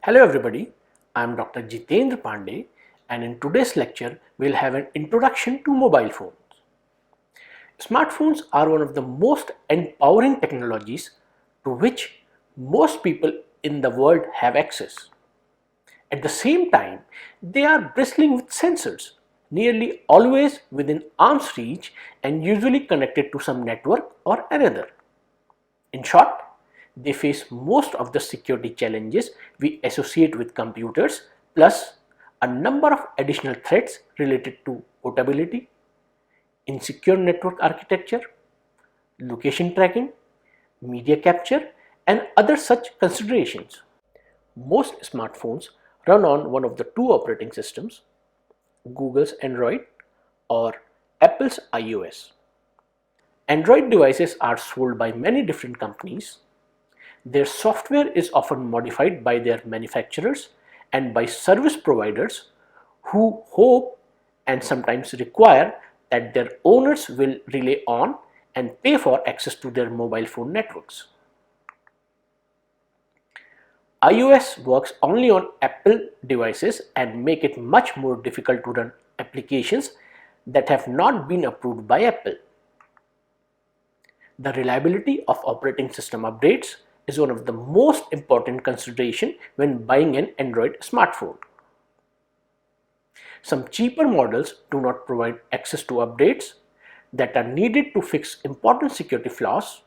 Hello everybody, I am Dr. Jeetendra Pande and in today's lecture we will have an introduction to mobile phones. Smartphones are one of the most empowering technologies to which most people in the world have access. At the same time, they are bristling with sensors, nearly always within arm's reach and usually connected to some network or another. In short, they face most of the security challenges we associate with computers, plus a number of additional threats related to portability, insecure network architecture, location tracking, media capture, and other such considerations. Most smartphones run on one of the two operating systems, Google's Android or Apple's iOS. Android devices are sold by many different companies. Their software is often modified by their manufacturers and by service providers who hope and sometimes require that their owners will rely on and pay for access to their mobile phone networks. iOS works only on Apple devices and make it much more difficult to run applications that have not been approved by Apple. The reliability of operating system updates is one of the most important consideration when buying an Android smartphone. Some cheaper models do not provide access to updates that are needed to fix important security flaws.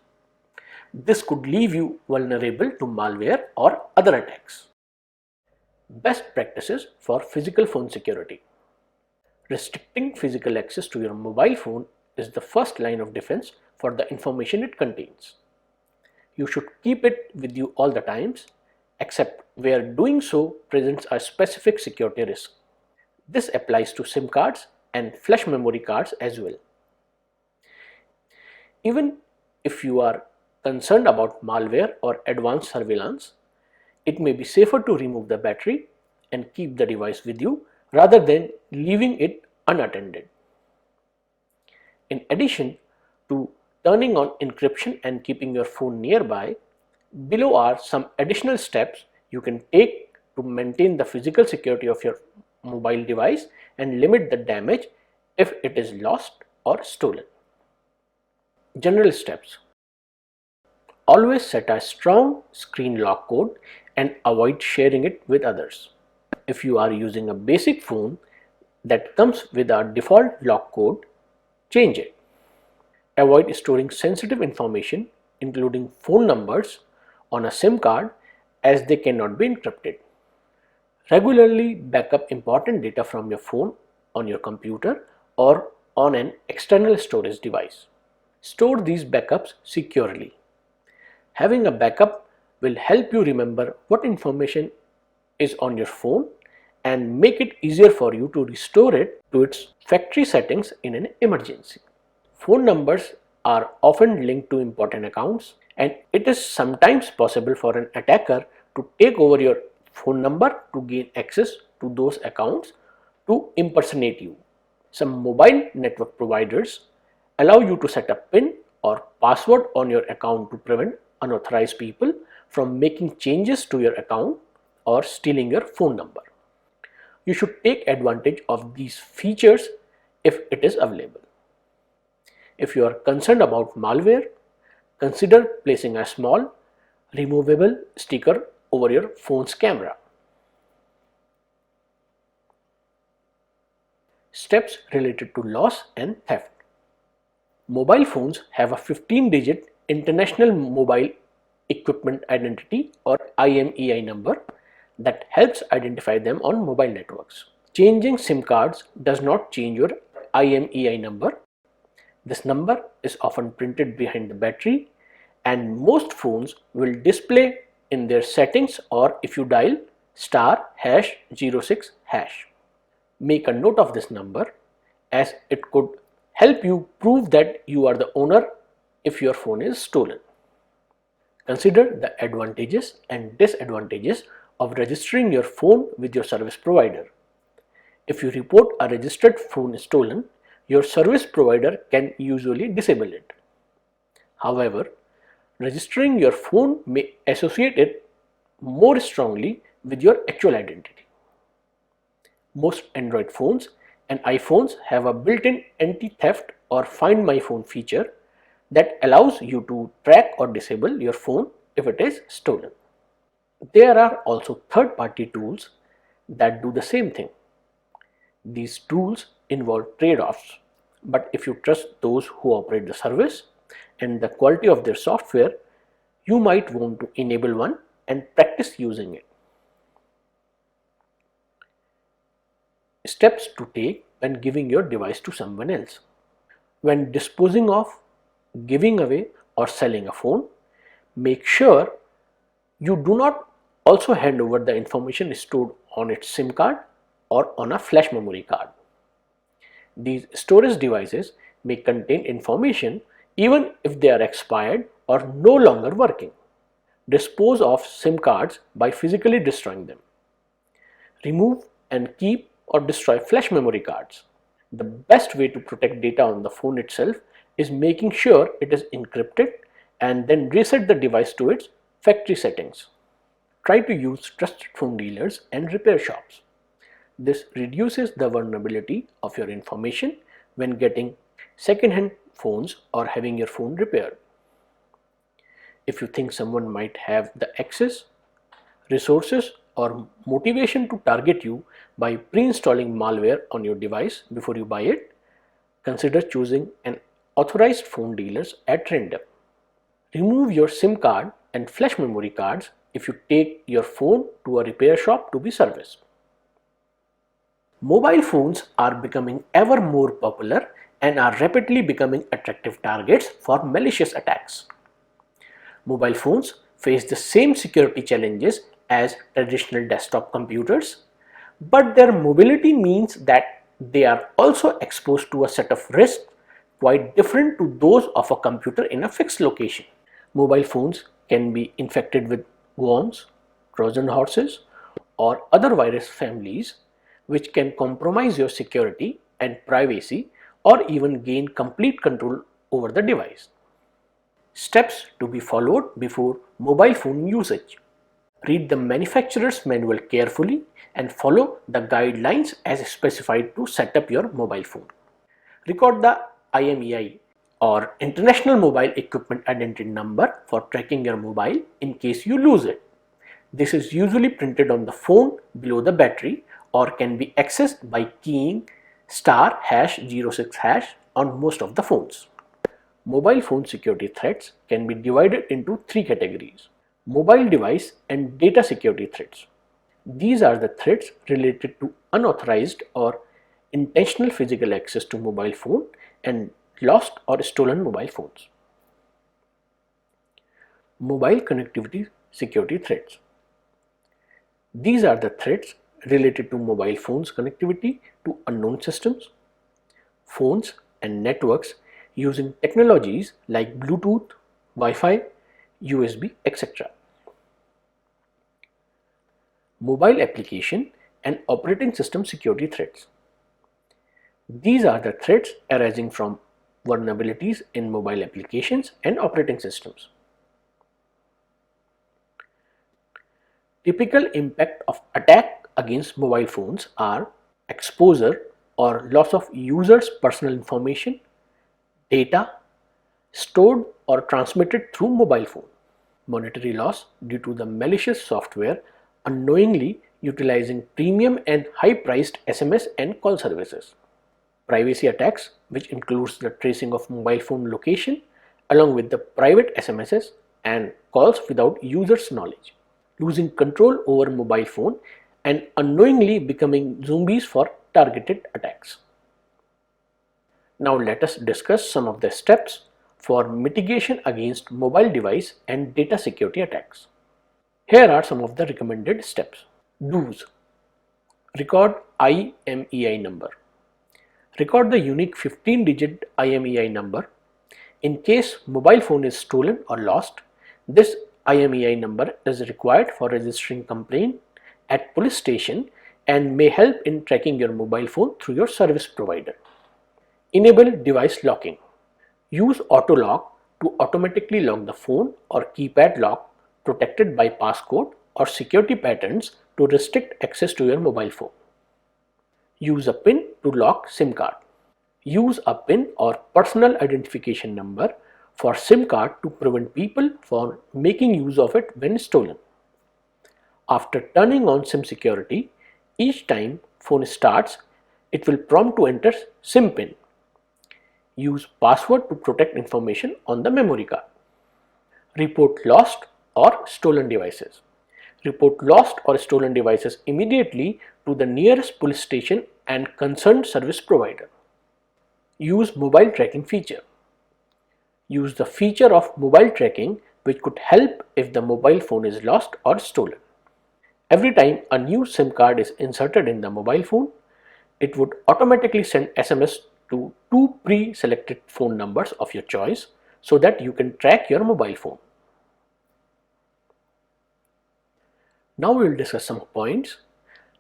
This could leave you vulnerable to malware or other attacks. Best practices for physical phone security. Restricting physical access to your mobile phone is the first line of defense for the information it contains. You should keep it with you all the times, except where doing so presents a specific security risk. This applies to SIM cards and flash memory cards as well. Even if you are concerned about malware or advanced surveillance, it may be safer to remove the battery and keep the device with you rather than leaving it unattended. In addition to turning on encryption and keeping your phone nearby, below are some additional steps you can take to maintain the physical security of your mobile device and limit the damage if it is lost or stolen. General steps. Always set a strong screen lock code and avoid sharing it with others. If you are using a basic phone that comes with a default lock code, change it. Avoid storing sensitive information, including phone numbers, on a SIM card as they cannot be encrypted. Regularly back up important data from your phone on your computer or on an external storage device. Store these backups securely. Having a backup will help you remember what information is on your phone and make it easier for you to restore it to its factory settings in an emergency. Phone numbers are often linked to important accounts, and it is sometimes possible for an attacker to take over your phone number to gain access to those accounts to impersonate you. Some mobile network providers allow you to set a PIN or password on your account to prevent unauthorized people from making changes to your account or stealing your phone number. You should take advantage of these features if it is available. If you are concerned about malware, consider placing a small removable sticker over your phone's camera. Steps related to loss and theft. Mobile phones have a 15-digit International Mobile Equipment Identity or IMEI number that helps identify them on mobile networks. Changing SIM cards does not change your IMEI number. This number is often printed behind the battery, and most phones will display in their settings or if you dial *#06#. Make a note of this number as it could help you prove that you are the owner if your phone is stolen. Consider the advantages and disadvantages of registering your phone with your service provider. If you report a registered phone stolen, your service provider can usually disable it. However, registering your phone may associate it more strongly with your actual identity. Most Android phones and iPhones have a built-in anti-theft or Find My Phone feature that allows you to track or disable your phone if it is stolen. There are also third-party tools that do the same thing. These tools involve trade-offs, but if you trust those who operate the service and the quality of their software, you might want to enable one and practice using it. Steps to take when giving your device to someone else. When disposing of, giving away, or selling a phone, make sure you do not also hand over the information stored on its SIM card or on a flash memory card. These storage devices may contain information even if they are expired or no longer working. Dispose of SIM cards by physically destroying them. Remove and keep or destroy flash memory cards. The best way to protect data on the phone itself is making sure it is encrypted and then reset the device to its factory settings. Try to use trusted phone dealers and repair shops. This reduces the vulnerability of your information when getting second-hand phones or having your phone repaired. If you think someone might have the access, resources, or motivation to target you by pre-installing malware on your device before you buy it, consider choosing an authorized phone dealers at random. Remove your SIM card and flash memory cards if you take your phone to a repair shop to be serviced. Mobile phones are becoming ever more popular and are rapidly becoming attractive targets for malicious attacks. Mobile phones face the same security challenges as traditional desktop computers, but their mobility means that they are also exposed to a set of risks quite different to those of a computer in a fixed location. Mobile phones can be infected with worms, Trojan horses, or other virus families which can compromise your security and privacy or even gain complete control over the device. Steps to be followed before mobile phone usage. Read the manufacturer's manual carefully and follow the guidelines as specified to set up your mobile phone. Record the IMEI or International Mobile Equipment Identity Number for tracking your mobile in case you lose it. This is usually printed on the phone below the battery or can be accessed by keying *#06# on most of the phones. Mobile phone security threats can be divided into three categories: mobile device and data security threats. These are the threats related to unauthorized or intentional physical access to mobile phone and lost or stolen mobile phones. Mobile connectivity security threats. These are the threats related to mobile phones connectivity to unknown systems, phones and networks using technologies like Bluetooth, Wi-Fi, USB, etc. Mobile application and operating system security threats. These are the threats arising from vulnerabilities in mobile applications and operating systems. Typical impact of attack against mobile phones are exposure or loss of users' personal information, data stored or transmitted through mobile phone, monetary loss due to the malicious software unknowingly utilizing premium and high-priced SMS and call services, privacy attacks, which includes the tracing of mobile phone location along with the private SMSs and calls without users' knowledge, losing control over mobile phone and unknowingly becoming zombies for targeted attacks. Now let us discuss some of the steps for mitigation against mobile device and data security attacks. Here are some of the recommended steps. Do's. Record IMEI number. Record the unique 15-digit IMEI number. In case mobile phone is stolen or lost, this IMEI number is required for registering complaint at police station and may help in tracking your mobile phone through your service provider. Enable device locking. Use auto lock to automatically lock the phone or keypad lock protected by passcode or security patterns to restrict access to your mobile phone. Use a PIN to lock SIM card. Use a PIN or personal identification number for SIM card to prevent people from making use of it when stolen. After turning on SIM security, each time phone starts, it will prompt to enter SIM PIN. Use password to protect information on the memory card. Report lost or stolen devices. Report lost or stolen devices immediately to the nearest police station and concerned service provider. Use mobile tracking feature. Use the feature of mobile tracking which could help if the mobile phone is lost or stolen. Every time a new SIM card is inserted in the mobile phone, it would automatically send SMS to two pre-selected phone numbers of your choice so that you can track your mobile phone. Now we will discuss some points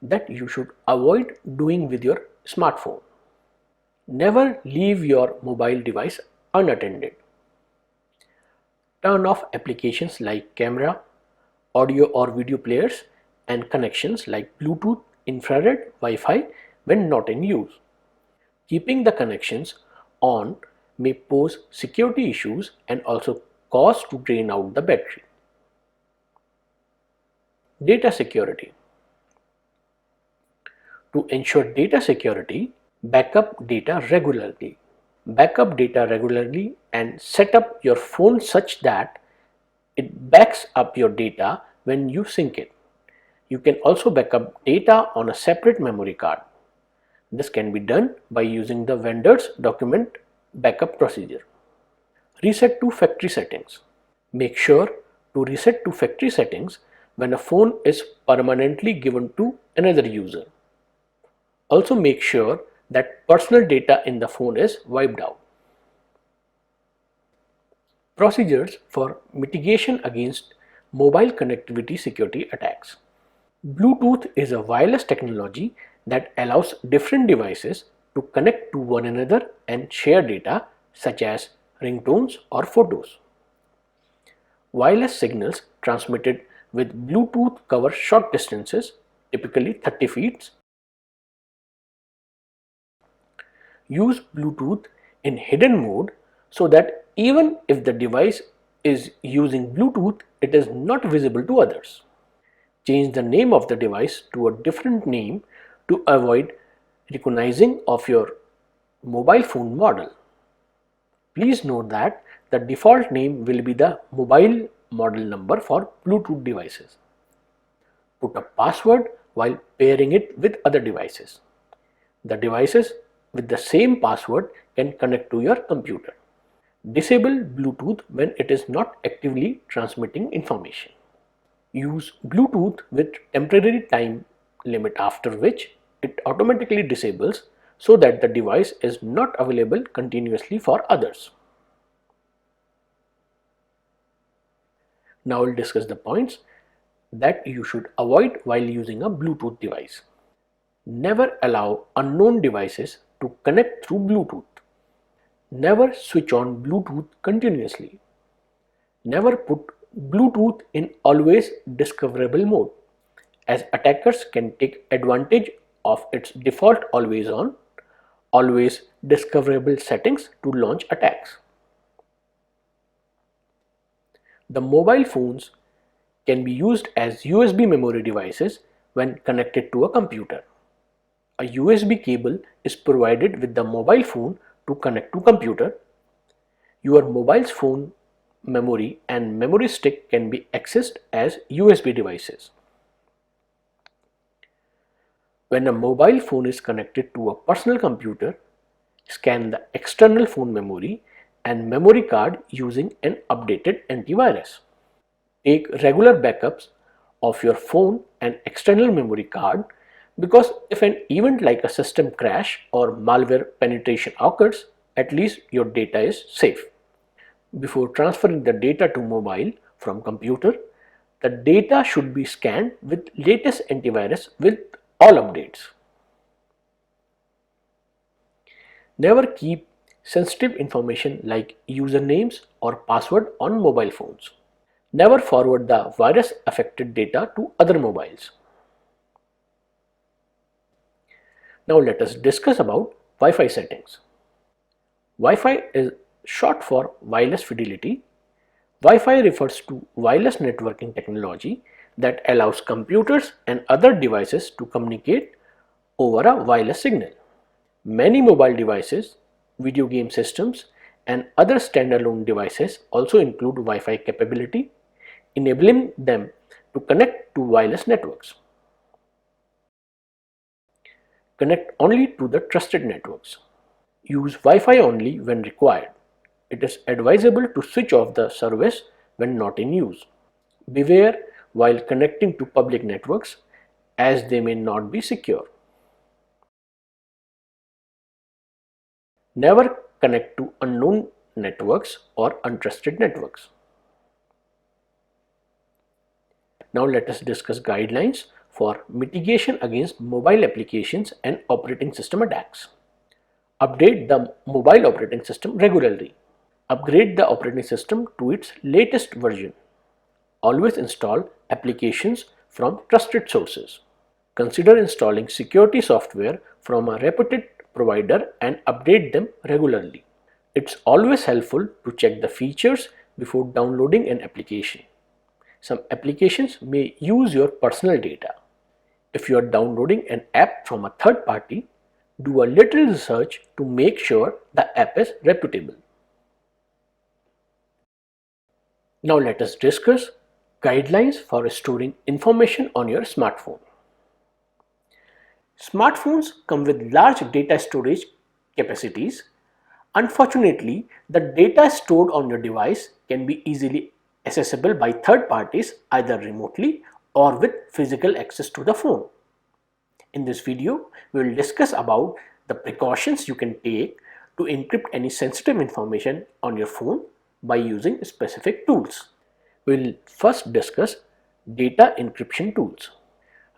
that you should avoid doing with your smartphone. Never leave your mobile device unattended. Turn off applications like camera, audio or video players and connections like Bluetooth, infrared, Wi-Fi when not in use. Keeping the connections on may pose security issues and also cause to drain out the battery. Data security. To ensure data security, backup data regularly. Backup data regularly and set up your phone such that it backs up your data when you sync it. You can also backup data on a separate memory card. This can be done by using the vendor's document backup procedure. Reset to factory settings. Make sure to reset to factory settings when a phone is permanently given to another user. Also make sure that personal data in the phone is wiped out. Procedures for mitigation against mobile connectivity security attacks. Bluetooth is a wireless technology that allows different devices to connect to one another and share data such as ringtones or photos. Wireless signals transmitted with Bluetooth cover short distances, typically 30 feet. Use Bluetooth in hidden mode so that even if the device is using Bluetooth, it is not visible to others. Change the name of the device to a different name to avoid recognizing of your mobile phone model. Please note that the default name will be the mobile model number for Bluetooth devices. Put a password while pairing it with other devices. The devices with the same password can connect to your computer. Disable Bluetooth when it is not actively transmitting information. Use Bluetooth with temporary time limit after which it automatically disables so that the device is not available continuously for others. Now we'll discuss the points that you should avoid while using a Bluetooth device. Never allow unknown devices to connect through Bluetooth. Never switch on Bluetooth continuously. Never put Bluetooth in always discoverable mode, as attackers can take advantage of its default always on, always discoverable settings to launch attacks. The mobile phones can be used as USB memory devices when connected to a computer. A USB cable is provided with the mobile phone to connect to computer. Your mobile phone memory and memory stick can be accessed as USB devices. When a mobile phone is connected to a personal computer, scan the external phone memory and memory card using an updated antivirus. Take regular backups of your phone and external memory card because if an event like a system crash or malware penetration occurs, at least your data is safe. Before transferring the data to mobile from computer, the data should be scanned with latest antivirus with all updates. Never keep sensitive information like usernames or password on mobile phones. Never forward the virus affected data to other mobiles. Now let us discuss about Wi-Fi settings. Wi-Fi is short for wireless fidelity. Wi-Fi refers to wireless networking technology that allows computers and other devices to communicate over a wireless signal. Many mobile devices, video game systems, and other standalone devices also include Wi-Fi capability, enabling them to connect to wireless networks. Connect only to the trusted networks. Use Wi-Fi only when required. It is advisable to switch off the service when not in use. Beware while connecting to public networks as they may not be secure. Never connect to unknown networks or untrusted networks. Now let us discuss guidelines for mitigation against mobile applications and operating system attacks. Update the mobile operating system regularly. Upgrade the operating system to its latest version. Always install applications from trusted sources. Consider installing security software from a reputed provider and update them regularly. It's always helpful to check the features before downloading an application. Some applications may use your personal data. If you are downloading an app from a third party, do a little research to make sure the app is reputable. Now let us discuss guidelines for storing information on your smartphone. Smartphones come with large data storage capacities. Unfortunately, the data stored on your device can be easily accessible by third parties either remotely or with physical access to the phone. In this video, we will discuss about the precautions you can take to encrypt any sensitive information on your phone by using specific tools. We will first discuss data encryption tools.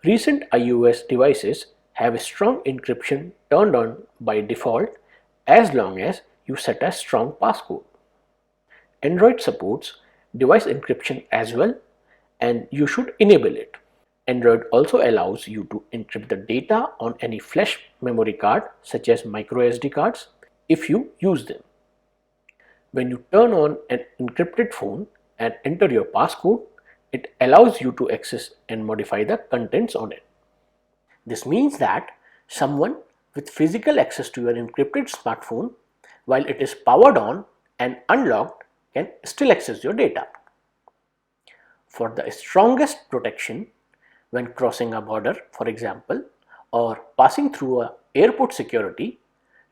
Recent iOS devices have strong encryption turned on by default as long as you set a strong passcode. Android supports device encryption as well, and you should enable it. Android also allows you to encrypt the data on any flash memory card such as micro SD cards if you use them. When you turn on an encrypted phone and enter your passcode, it allows you to access and modify the contents on it. This means that someone with physical access to your encrypted smartphone while it is powered on and unlocked can still access your data. For the strongest protection, when crossing a border, for example, or passing through an airport security,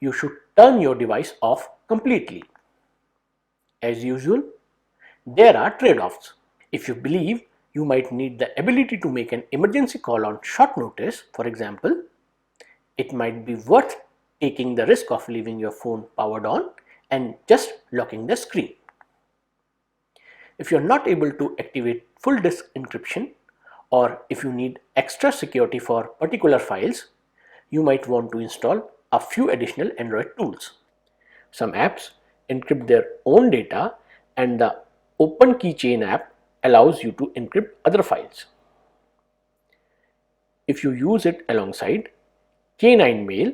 you should turn your device off completely. As usual, there are trade-offs. If you believe you might need the ability to make an emergency call on short notice, for example, it might be worth taking the risk of leaving your phone powered on and just locking the screen. If you are not able to activate full disk encryption, or if you need extra security for particular files, you might want to install a few additional Android tools. Some apps encrypt their own data, and the Open Keychain app allows you to encrypt other files. If you use it alongside K9 Mail,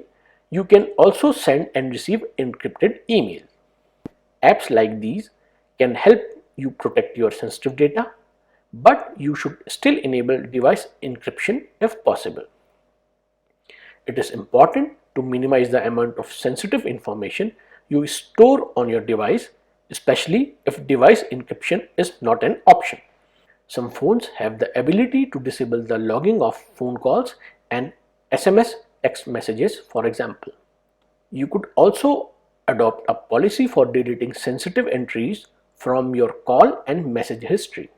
you can also send and receive encrypted email. Apps like these can help you protect your sensitive data, but you should still enable device encryption if possible. It is important to minimize the amount of sensitive information you store on your device, especially if device encryption is not an option. Some phones have the ability to disable the logging of phone calls and SMS text messages, for example. You could also adopt a policy for deleting sensitive entries from your call and message history.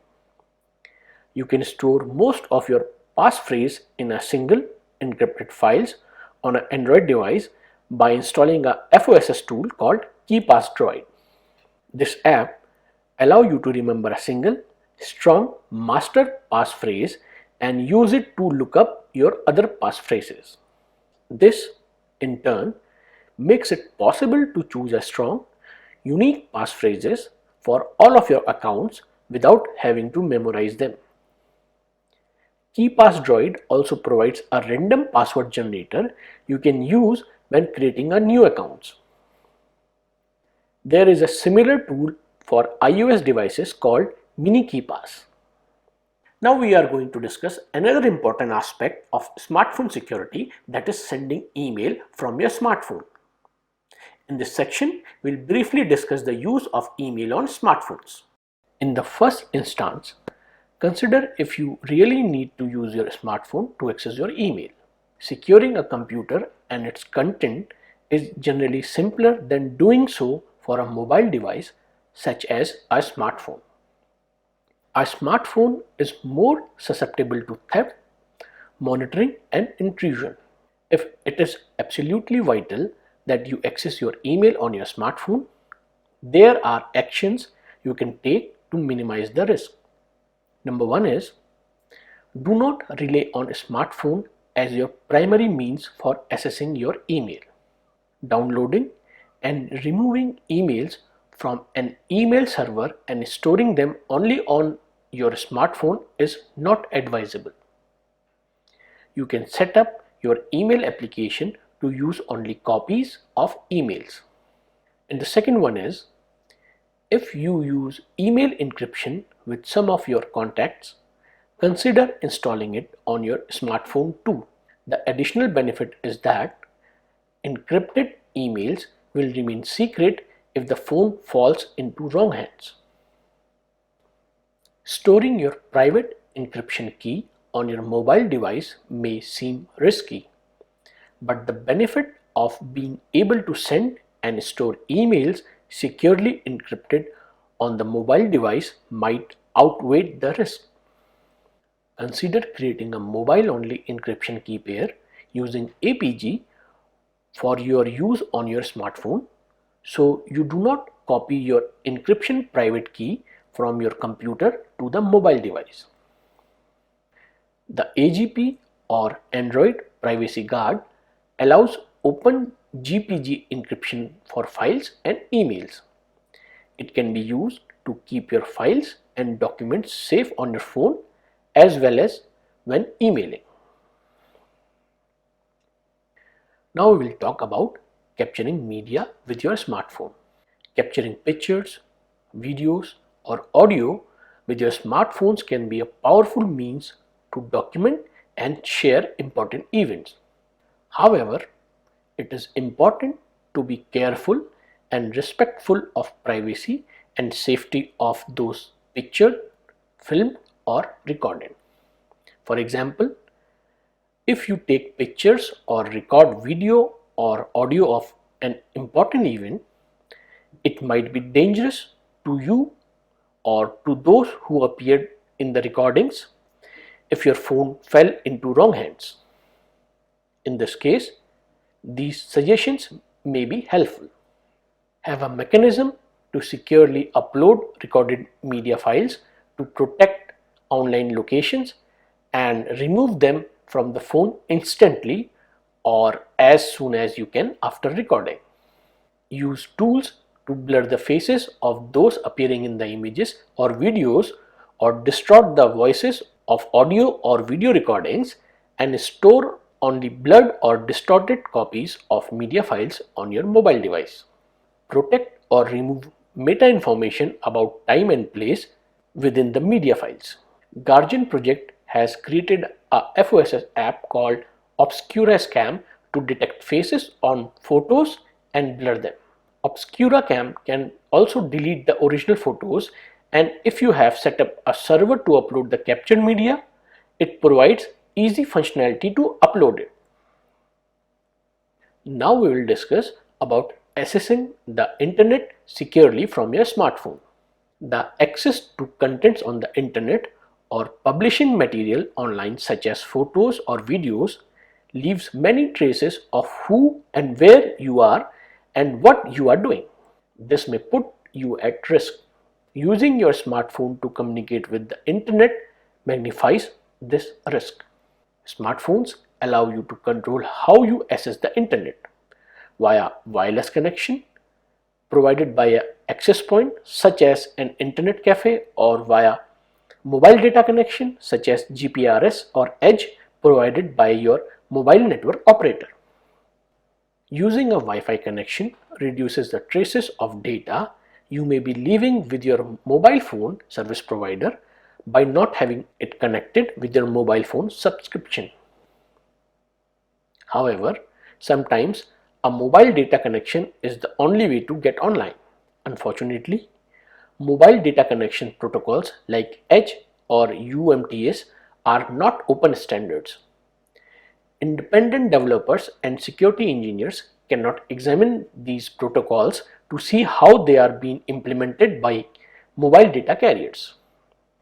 You can store most of your passphrase in a single encrypted files on an Android device by installing a FOSS tool called KeePassDroid. This app allows you to remember a single, strong master passphrase and use it to look up your other passphrases. This, in turn, makes it possible to choose a strong, unique passphrases for all of your accounts without having to memorize them. KeePassDroid also provides a random password generator you can use when creating a new account. There is a similar tool for iOS devices called Mini KeePass. Now we are going to discuss another important aspect of smartphone security, that is sending email from your smartphone. In this section, we'll briefly discuss the use of email on smartphones. In the first instance, consider if you really need to use your smartphone to access your email. Securing a computer and its content is generally simpler than doing so for a mobile device such as a smartphone. A smartphone is more susceptible to theft, monitoring, and intrusion. If it is absolutely vital that you access your email on your smartphone, there are actions you can take to minimize the risk. Number one is, do not rely on a smartphone as your primary means for accessing your email. Downloading and removing emails from an email server and storing them only on your smartphone is not advisable. You can set up your email application to use only copies of emails. And the second one is, if you use email encryption with some of your contacts, consider installing it on your smartphone too. The additional benefit is that encrypted emails will remain secret if the phone falls into wrong hands. Storing your private encryption key on your mobile device may seem risky, but the benefit of being able to send and store emails securely encrypted on the mobile device might outweigh the risk. Consider creating a mobile-only encryption key pair using APG for your use on your smartphone, so you do not copy your encryption private key from your computer to the mobile device. The AGP or Android Privacy Guard allows open GPG encryption for files and emails. It can be used to keep your files and documents safe on your phone as well as when emailing. Now we will talk about capturing media with your smartphone. Capturing pictures, videos, or audio with your smartphones can be a powerful means to document and share important events. However, it is important to be careful and respectful of privacy and safety of those pictured, filmed, or recorded. For example, if you take pictures or record video or audio of an important event, it might be dangerous to you or to those who appeared in the recordings if your phone fell into wrong hands. In this case, these suggestions may be helpful. Have a mechanism to securely upload recorded media files to protect online locations and remove them from the phone instantly or as soon as you can after recording. Use tools to blur the faces of those appearing in the images or videos or distort the voices of audio or video recordings and store only blurred or distorted copies of media files on your mobile device. Protect or remove meta information about time and place within the media files. Guardian Project has created a FOSS app called ObscuraCam to detect faces on photos and blur them. ObscuraCam can also delete the original photos, and if you have set up a server to upload the captured media, it provides easy functionality to upload it. Now we will discuss about accessing the internet securely from your smartphone. The access to contents on the internet or publishing material online such as photos or videos leaves many traces of who and where you are and what you are doing. This may put you at risk. Using your smartphone to communicate with the internet magnifies this risk. Smartphones allow you to control how you access the internet via wireless connection provided by a access point such as an internet cafe or via mobile data connection such as GPRS or Edge provided by your mobile network operator. Using a Wi-Fi connection reduces the traces of data you may be leaving with your mobile phone service provider by not having it connected with your mobile phone subscription. However, sometimes a mobile data connection is the only way to get online. Unfortunately, mobile data connection protocols like Edge or UMTS are not open standards. Independent developers and security engineers cannot examine these protocols to see how they are being implemented by mobile data carriers.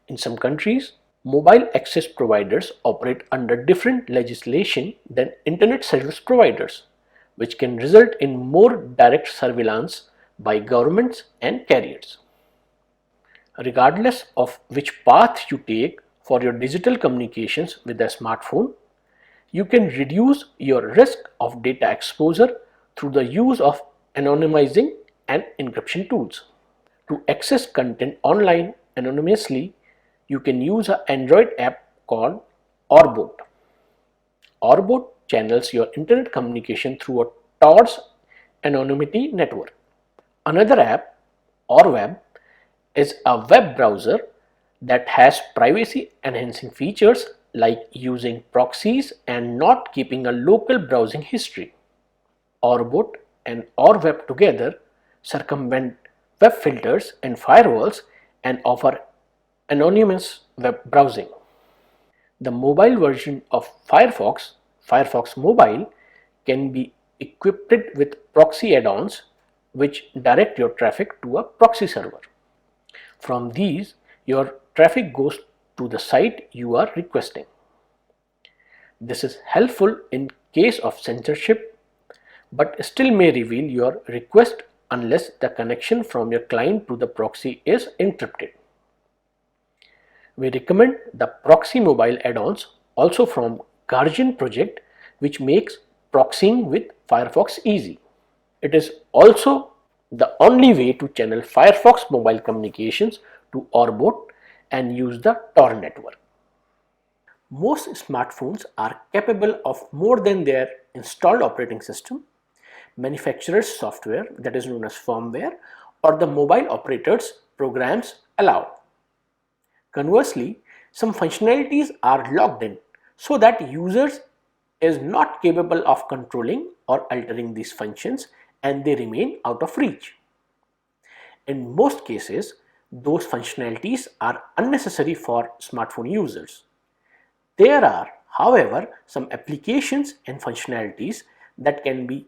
In some countries, mobile access providers operate under different legislation than internet service providers, which can result in more direct surveillance by governments and carriers. Regardless of which path you take for your digital communications with a smartphone, you can reduce your risk of data exposure through the use of anonymizing and encryption tools. To access content online anonymously, you can use an Android app called Orbot. Orbot channels your internet communication through a Tor's anonymity network. Another app, Orweb, is a web browser that has privacy enhancing features like using proxies and not keeping a local browsing history. Orbot and Orweb together circumvent web filters and firewalls and offer anonymous web browsing. The mobile version of Firefox, Firefox Mobile, can be equipped with proxy add-ons which direct your traffic to a proxy server. From these, your traffic goes to the site you are requesting. This is helpful in case of censorship, but still may reveal your request unless the connection from your client to the proxy is encrypted. We recommend the proxy mobile add-ons also from Guardian project, which makes proxying with Firefox easy. It is also the only way to channel Firefox mobile communications to Orbot and use the Tor network. Most smartphones are capable of more than their installed operating system, manufacturer's software that is known as firmware, or the mobile operator's programs allow. Conversely, some functionalities are locked in so that users is not capable of controlling or altering these functions and they remain out of reach. In most cases, those functionalities are unnecessary for smartphone users. There are, however, some applications and functionalities that can be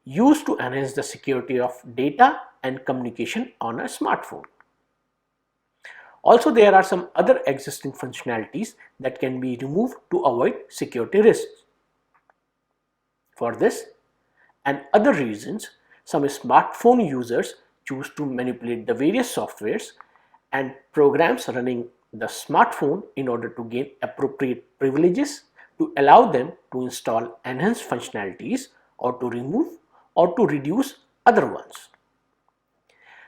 used to enhance the security of data and communication on a smartphone. Also, there are some other existing functionalities that can be removed to avoid security risks. For this and other reasons, some smartphone users choose to manipulate the various softwares and programs running the smartphone in order to gain appropriate privileges to allow them to install enhanced functionalities or to remove or to reduce other ones.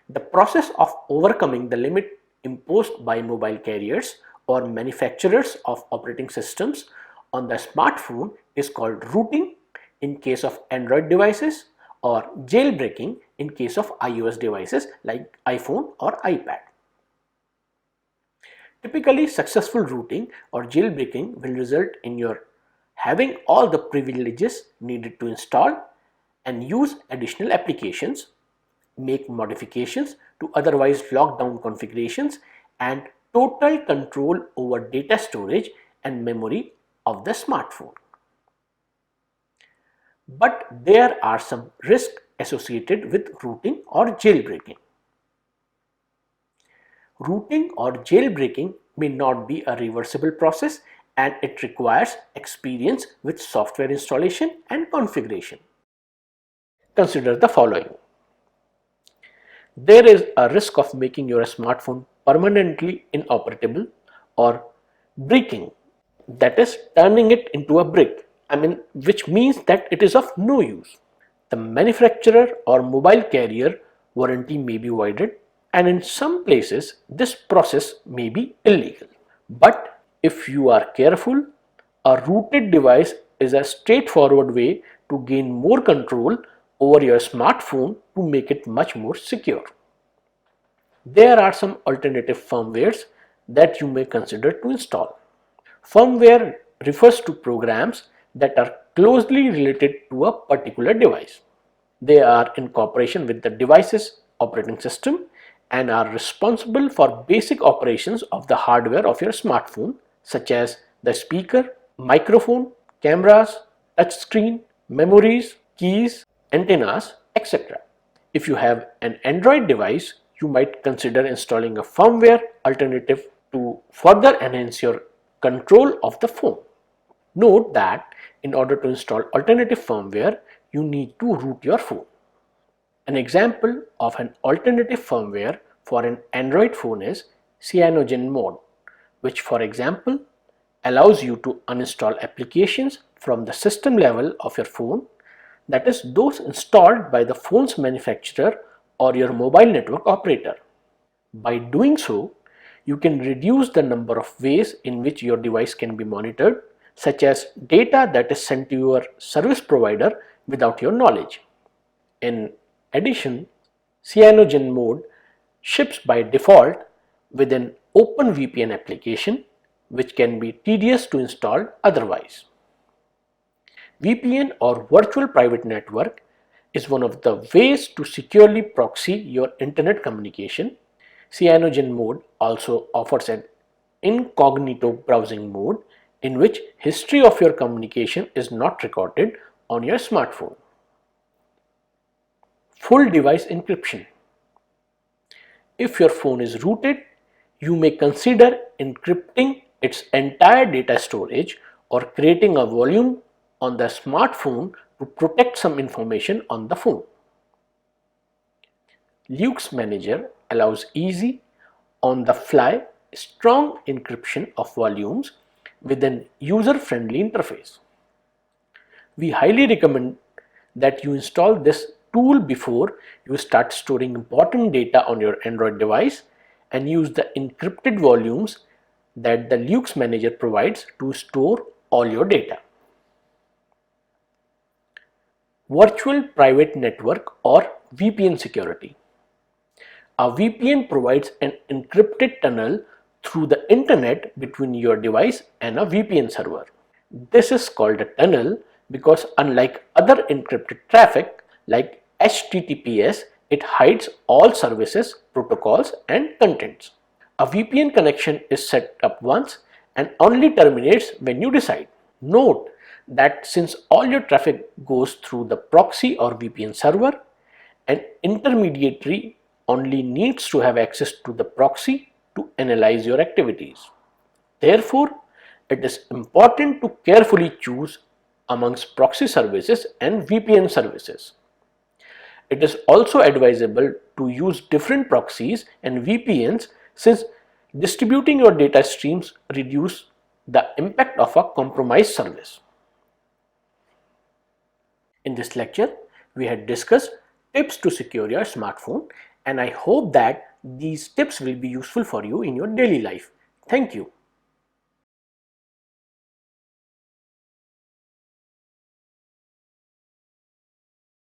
The process of overcoming the limit imposed by mobile carriers or manufacturers of operating systems on the smartphone is called rooting in case of Android devices or jailbreaking in case of iOS devices like iPhone or iPad. Typically, successful rooting or jailbreaking will result in your having all the privileges needed to install and use additional applications, make modifications to otherwise locked down configurations, and total control over data storage and memory of the smartphone. But there are some risks associated with rooting or jailbreaking. Rooting or jailbreaking may not be a reversible process and it requires experience with software installation and configuration. Consider the following. There is a risk of making your smartphone permanently inoperable or breaking, that is turning it into a brick, which means that it is of no use. The manufacturer or mobile carrier warranty may be voided, and in some places this process may be illegal. But if you are careful, a rooted device is a straightforward way to gain more control over your smartphone to make it much more secure. There are some alternative firmwares that you may consider to install. Firmware refers to programs that are closely related to a particular device. They are in cooperation with the device's operating system and are responsible for basic operations of the hardware of your smartphone, such as the speaker, microphone, cameras, touchscreen, memories, keys, antennas, etc. If you have an Android device, you might consider installing a firmware alternative to further enhance your control of the phone. Note that in order to install alternative firmware, you need to root your phone. An example of an alternative firmware for an Android phone is Cyanogen mode, which, for example, allows you to uninstall applications from the system level of your phone, that is, those installed by the phone's manufacturer or your mobile network operator. By doing so, you can reduce the number of ways in which your device can be monitored, such as data that is sent to your service provider without your knowledge. In addition, Cyanogen mode ships by default with an OpenVPN application, which can be tedious to install otherwise. VPN or virtual private network is one of the ways to securely proxy your internet communication. Cyanogen mode also offers an incognito browsing mode in which history of your communication is not recorded on your smartphone. Full device encryption. If your phone is rooted, you may consider encrypting its entire data storage or creating a volume on the smartphone to protect some information on the phone. Luke's Manager allows easy, on-the-fly, strong encryption of volumes with an user-friendly interface. We highly recommend that you install this tool before you start storing important data on your Android device and use the encrypted volumes that the Luke's Manager provides to store all your data. Virtual Private Network or VPN security. A VPN provides an encrypted tunnel through the internet between your device and a VPN server. This is called a tunnel because, unlike other encrypted traffic like HTTPS, it hides all services, protocols, and contents. A VPN connection is set up once and only terminates when you decide. Note that since all your traffic goes through the proxy or VPN server, an intermediary only needs to have access to the proxy to analyze your activities. Therefore, it is important to carefully choose amongst proxy services and VPN services. It is also advisable to use different proxies and VPNs since distributing your data streams reduce the impact of a compromised service. In this lecture, we had discussed tips to secure your smartphone, and I hope that these tips will be useful for you in your daily life. Thank you.